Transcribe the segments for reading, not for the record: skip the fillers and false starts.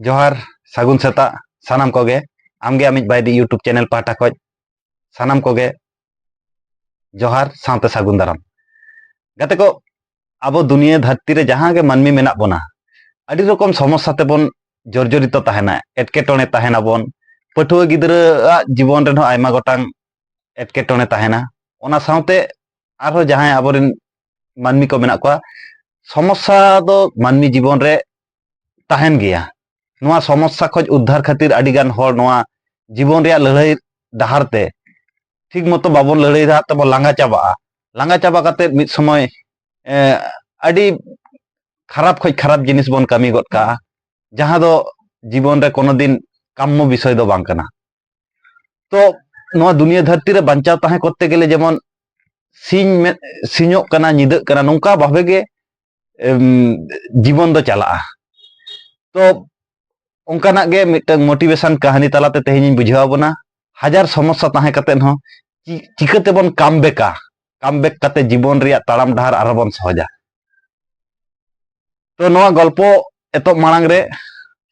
जोहार सागुन सेता सानाम कोगे आमगे आमिज बायदी यूट्यूब चैनल पाटा खoj सानाम कोगे जोहार सावते सागुन दाराम गाते को आबो दुनिया धरती रे जहां गे मानमी मेना बोना अडी रकम समस्या तेबन जर्जरित ताहेना एटकेटोणे ताहेना बोन पठुआ गिद्रा जीवन रे आयमा गोटांग एटकेटोणे ताहेना ओना सावते आरो जहां आबोरिन मानमी को मेना को समस्या दो मानमी जीवन रे ताहेन गया नोआ समस्या खoj उद्धार खातिर अडिगान होर नोआ जीवन रे लड़ाई डहार ते ठीक मतो बाबन लड़ाई दा तब लांगा चाबा काते मिद समय अडी खराब खoj खराब जिनिस बन कमी गद का जहां दो जीवन रे कोनो दिन काम्य विषय दो बांग कना तो नोआ दुनिया धरती रे बांचाव ताहे करते गेले जेमन सिंजोक कना निदक कना नोंका भावे गे जीवन दो चला तो उनकाना गे मिटंग मोटिवेशन कहानी तलाते तेहिं बुझाव बना हजार समस्या ताहे कते न चिकते बन कामबेक कते जीवन रे ताड़ाम डहार आरो बन सहजा तो नोआ गल्प एतो मांग रे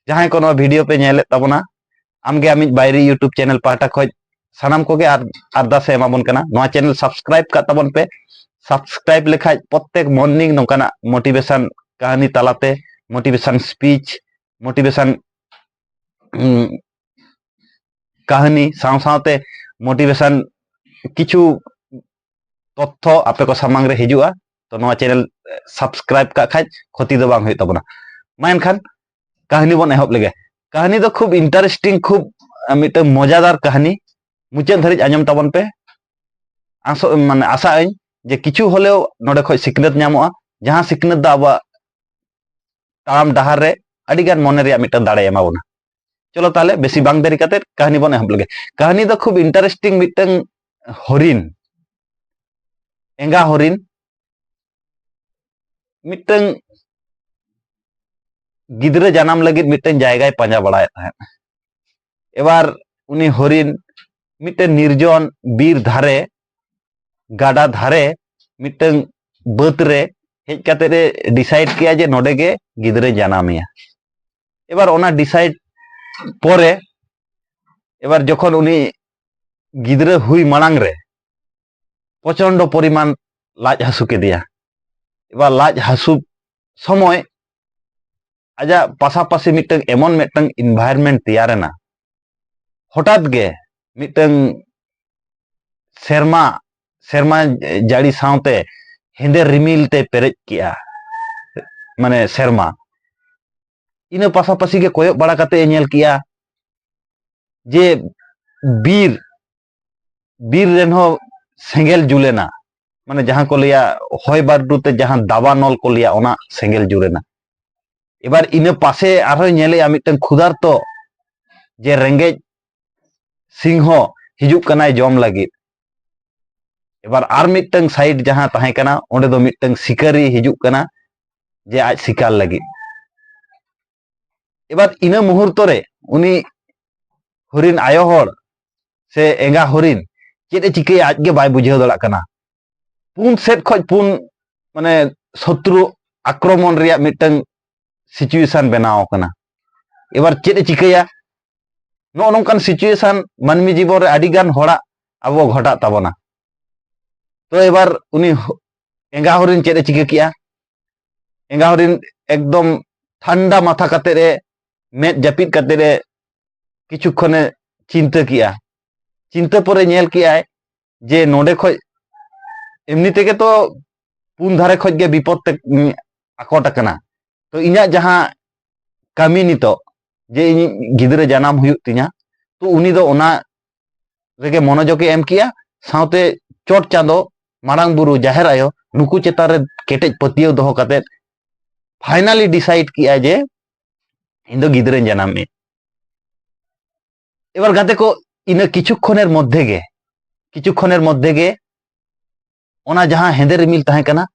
जहां को नोआ वीडियो पे नेले तबना आमगे आमिज बायरी यूट्यूब चैनल पाटा खoj सानाम कोगे आरदास एमा बन कना नोआ चैनल सब्सक्राइब का तबन पे सब्सक्राइब लेखाय प्रत्येक मॉर्निंग नोकाना मोटिवेशन कहानी तलाते मोटिवेशन स्पीच मोटिवेशन कहानी साव सावते मोटिवेशन किछु तथ्य आपे को सामांग रे हिजुआ तो नोआ चैनल सब्सक्राइब का खाज क्षति दो बांग होय तबना मा एनखान कहानी बन एहब लेगे कहानी दो खूब इंटरेस्टिंग खूब मिट मजादार कहानी मुचाद धरिज आंजम तबन पे आसो माने आशा आइन जे किछु होले नोडे खoj सिकनत ᱧᱟᱢᱚᱜᱼᱟ जहां सिकनत दा आबा ताड़ाम डहार रे अडिगान मने रे मिट दाड़े एमा बोना चलो ताले बेसी बांग देरी काते कहानी बन एहब लगे कहानी दो खूब इंटरेस्टिंग मिटंग हरिन एंगा हरिन मिटंग गिद्रे जानाम लगित मिटंग जायगाय पांजा बड़ाय ताहेन एबार उनी हरिन मिटंग निर्जन बीर धारे गाडा धारे मिटंग बत रे हेज काते रे डिसाइड किया जे नोडे गे गिद्रे जानामिया एबार ओना डिसाइड परे एबार जखन उनी गिद्रे हुई मांग रे प्रचंड परिमाण लाज हासु केदिया एबार लाज हासु समय आजा पासापासी मिटंग एमन मिटंग एनवायरनमेंट तैयारेना हठात गे मिटंग सेरमा जाड़ी सावते हेंदे रिमिल ते पेरेज किया माने सेरमा इन पासापासी के कोयक बड़ा काते नेल किया जे बीर रेन हो सेंगेल जुलेना माने जहां को लिया होय बारडू ते जहां दाबा नल को लिया ओना सेंगेल जुलेना एबार इन पासे आरो नेले मिटन खुदार तो जे रेंगेज सिंह हिजुक कनाय जम लागित एबार आर मिटन साइड जहां ताहे कना ओंडे दो मिटन शिकारी हिजुक कना जे आज शिकार लागित एबार इन मुहूर्त रे उनी हरिन आयो हर से एंगा हरिन चेदे चिके आज गे बाय बुझाव दड़ा कना पुन सेट खoj पुन माने शत्रु आक्रमण रिया मिटन सिचुएशन बनाव कना एबार चेदे चिकेया नो नोंकान सिचुएशन मानमी जीवन रे आडी गान होड़ा आबो घटा ताबना तो एबार उनी एंगा हरिन चेदे चिके किया एंगा हरिन एकदम ठंडा माथा काते रे मेद जापिद काते रे किछु खने चिंता किया चिंता परे नेल किया जे नोडे खoj एमनी तेगे तो पुन धारे खoj गे विपद ते आकोट कना तो इना जहां कामी नितो जे इन गिद्रे जानाम हुयुग तिना तो उनी दो ओना रेगे मनोजोग एम किया सावते चोट चांदो मारांग बुरु जाहेर आयो नुकु चेतान रे केटेज पतियो दोहो काते फाइनली डिसाइड किया जे इन दो गिद्रे जानाम में एबार गाते को इन किछुक्षणेर मध्य गे ओना जहां हेंदे रिमिल ताहे कना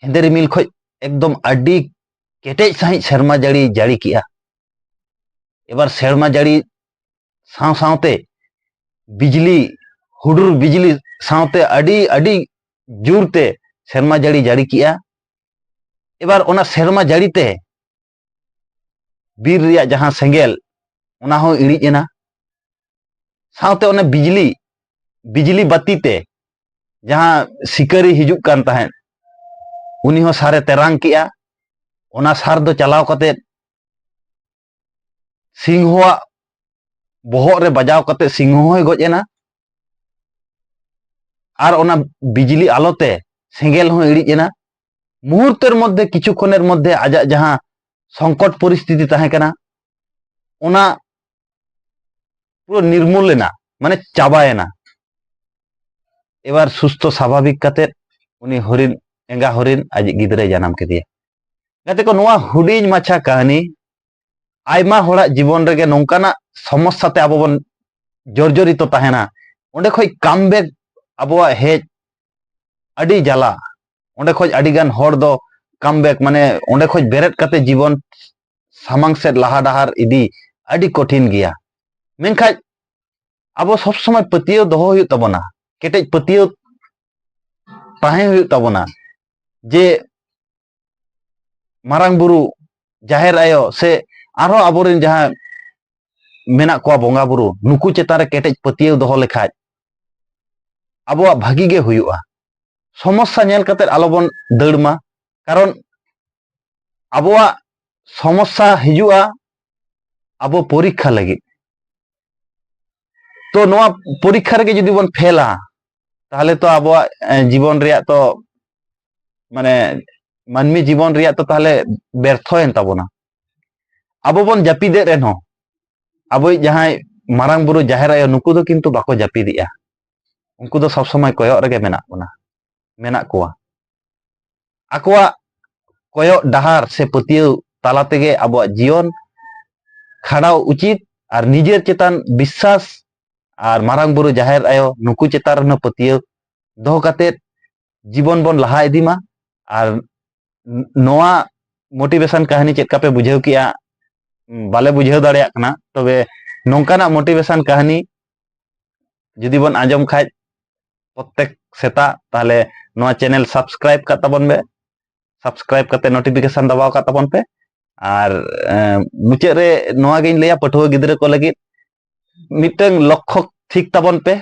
हेंदे रिमिल खoj एकदम अड्डी केटेज साही शर्मा जाड़ी किया एबार शर्मा जाड़ी साव सावते बिजली हुडुर बिजली सावते अडी जोरते शर्मा जाड़ी किया एबार ओना शर्मा जाड़ी ते bir reyag jahan sengel ona hon irid ena saute one bijli bati te jahan sikari hijuk kan tahen uni hon sare terang kea ona sar do chalaw kate singhoa bohok re bajaw kate singho hoy goj ena আর ওনা বিজলি আলোতে সেঙ্গেল হয়ে ইড়িজ এনা মুহূর্তের মধ্যে কিছুক্ষণের মধ্যে আজাক যাহা সংকট পরিস্থিতি তাহে কানা ওনা পুরো নির্মূল এনা মানে চাবায়না এবার সুস্থ স্বাভাবিক কাতে উনি হরিণ এঙ্গা হরিণ আজ গিদরে জানাম কেদিয়া গাতে কো নোয়া হুডিজ মাছা কাহিনী আইমা হড়াক জীবন রেগে নঙ্কানা সমস্যাতে আবো বন জর্জরিত তাহেনা ওঁডে খই কামব্যাক আবোয়া হেজ আডি জ্বালা ওঁডে খoj আডি গান হড় দো কামব্যাক মানে ওঁডে খoj বেরেট কাতে জীবন সামাং সেদ লাহা ডাহার ইদি আডি কঠিন গিয়া মেনখাজ আবো সব সময় পাতিয়াও দহ হুয়ুগ তাবনা কেটেজ পাতিয়াও তাহে হুয়ুগ তাবনা যে মারাং বুরু জাহের আyo সে আরো আবরেন যাহা মেনা কোয়া বঙ্গা বুরু নুকু চেতান রে কেটেজ পাতিয়াও দহ লেখাজ আবোয়া ভাগি গে হুয়ুগা সমস্যা নেল কাতে আলোবন দৌড়মা কারণ আবোয়া সমস্যা হিজুগা আবো পরীক্ষা লাগি তো নোয়া পরীক্ষা রেগে যদি বন ফেলা তাহলে তো আবোয়া জীবন রেয়া তো মানে মানমি জীবন রেয়া তো তাহলে ব্যর্থয়েন তাবনা আবো বন জাপিদে রেন আবই যাহাই মারাং বুরু জাহের আyo নুকু দো কিন্তু বাকো জাপিদিয়া उनको तो सब समय कोयो रेगे मेना कोना मेना कोआ आकोआ कोयो डाहार से पतियो ताला तेगे आबो जीवन खाड़ाव उचित और निजेर चेतान विश्वास और मारांग बुरु जाहेर आयो नुकु चेतान रन पतियो दो काते जीवन बन लहा इदीमा और नोआ मोटिवेशन कहानी चेका पे बुझेव किया बाले बुझेव दाड़ेया कना तबे नोंकाना मोटिवेशन कहानी जुदी बन आजम खाज प्रत्येक सेता ताहले नोआ चैनल सब्सक्राइब का तबन बे सब्सक्राइब करते नोटिफिकेशन दबाव का तबन पे और मुचे रे नोआ गिन लेया पठुआ गिदरे को लगी मिटंग लक्ष्य ठीक तबन पे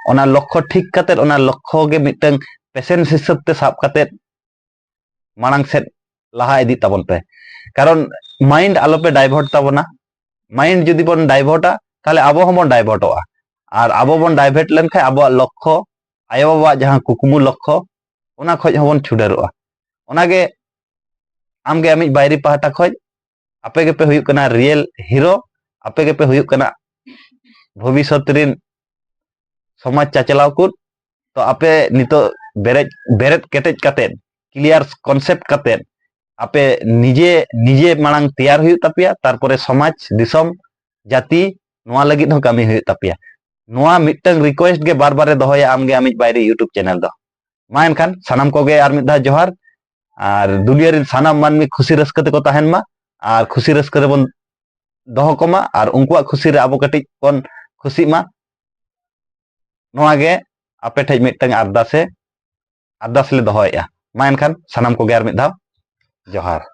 ओना लक्ष्य ठीक काते ओना लक्ष्य गे मिटंग पेशेंस हिसाब ते साब काते मांग सेट लाहा इदी तबन पे कारण माइंड आलो पे डाइवर्ट तबना माइंड जुदी बन डाइवर्टा ताहले आबो हमन डाइवर्टोआ और आबो बन डाइवर्ट लेन खाय आबो लक्ष्य आयो बाबा जहां कुकुमु लक्ष्य ओना खoj हबन छुडेरोआ ओनागे आमगे आमिज बायरी पाहटा खoj आपे गे पे हुयुग कना रियल हिरो आपे गे पे हुयुग कना भविष्यत रिन समाज चाचलाव कुत तो आपे नितो बेरेट केटेज काते क्लियर कॉन्सेप्ट काते आपे निजे निजे मांग तैयार हुयुग तापिया तारपरे समाज दिसम जाति नोआ लगित हो कामी हुयुग तापिया नोआ मिटंग रिक्वेस्ट गे बार बार दोहया आमगे आमिज बायरी यूट्यूब चैनल दो मा एनखान सानाम कोगे आर मिद धा जोहार और दुनिया रिन सानाम मानमी खुशी रस्का ते को ताहेन मा और खुशी रस्का रे बन दोहो कोमा और उनकुआ खुशी रे आबो कटिज बन खुशी मा नोआ गे आपे ठेज मिटंग अरदास ले दोहया मा एनखान सानाम कोगे आर मिद धा जोहार।